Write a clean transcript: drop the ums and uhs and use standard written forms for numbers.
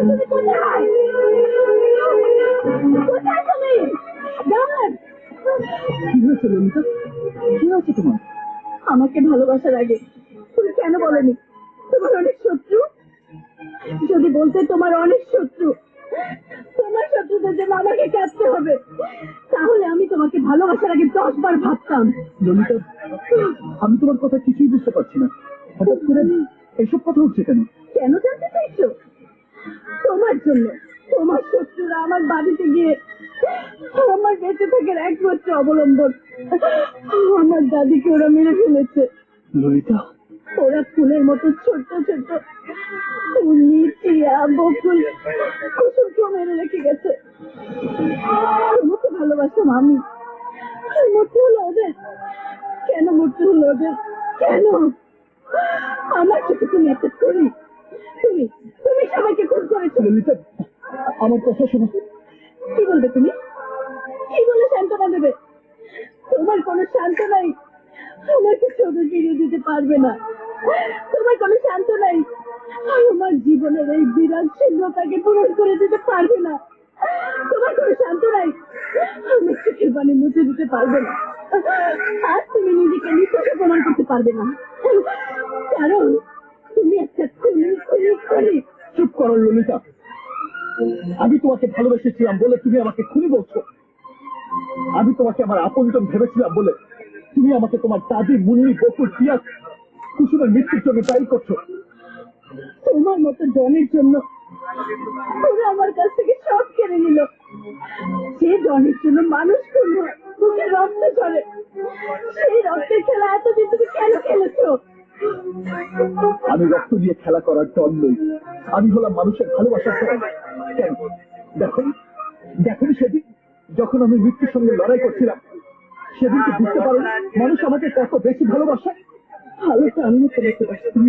তুমি কোথায়? কোথায় তুমি? কি হয়েছে ললিতা? কি হয়েছে তোমার? আমাকে ভালোবাসার আগে তুমি কেন বলনি তোমার অনেক শত্রু? যদি বলতে তোমার অনেক শত্রু, তোমার শত্রুদের জন্য আমাকে কাঁদতে হবে, তাহলে আমি তোমাকে ভালোবাসার আগে 10 বার ভাবতাম। ললিতা, আমি তোমার কথা কিছুই বুঝতে পারছি না। হঠাৎ করে এসব কথা উঠছে কেন? কেন জানতে চাইছো? তোমার জন্য। তোমার শত্রুরা আমার বাড়িতে গিয়ে আমার বেঁচে থাকার একমাত্র অবলম্বন, আমার দাদিকে ওরা মেরে ফেলেছে। ললিতা, ওরা ফুলের মতো ছোট্ট ছোট্ট ফুলি, টিয়া, বকুল, কুসুমকেও মেরে রেখে গেছে। তোমাকে ভালোবাসতাম আমি, মরতে হলো ওদের। কেন মরতে হলো ওদের? কেন? আমার চোখে তুমি একটা করি, তুমি তুমি সবাইকে খুন করেছো। ললিতা, আমার কথা শোনো। কি বলবে তুমি? কি বলে সান্ত্বনা দেবে? তোমার কোনো সান্ত্বনাই আমাকে ছোট ফিরিয়ে দিতে পারবে না। তোমার কোনো সান্ত্বনাই আমার জীবনের এই বিরাট শূন্যতাকে পূরণ করে দিতে পারবে না। তোমার কোনো সান্ত্বনাই আমার চোখের পানি মুছে দিতে পারবে না। আজ তুমি নিজেকে নির্দোষ প্রমাণ করতে পারবে না, কারণ তুমি একটা খুনি খুনি খুনি। চুপ করো ললিতা। আমি তোমাকে ভালোবেসেছিলাম বলে তুমি আমাকে খুনি বলছো? আমি তোমাকে আমার আপনজন ভেবেছিলাম বলে তুমি আমাকে তোমার দাদি, মুন্নি, বকুল, টিয়া, কুসুমের মৃত্যুর জন্য দায়ী করছো? তোমার মতো জনের জন্য ওরা আমার কাছ থেকে সব কেড়ে নিল। যে জনের জন্য মানুষ করল, মুখে রক্ত ঝরে, সেই রক্তের খেলা এতদিন তুমি কেন খেলেছো? আমি রক্ত দিয়ে খেলা করার দল নই, আমি হলাম মানুষের ভালোবাসার দল। কেন দেখো সেদিন যখন আমি মৃত্যুর সঙ্গে লড়াই করছিলাম, সেদিন কি বুঝতে পারো মানুষ আমাকে কত বেশি ভালোবাসে? ভালো তো আমিও তোমাকে বাসতাম।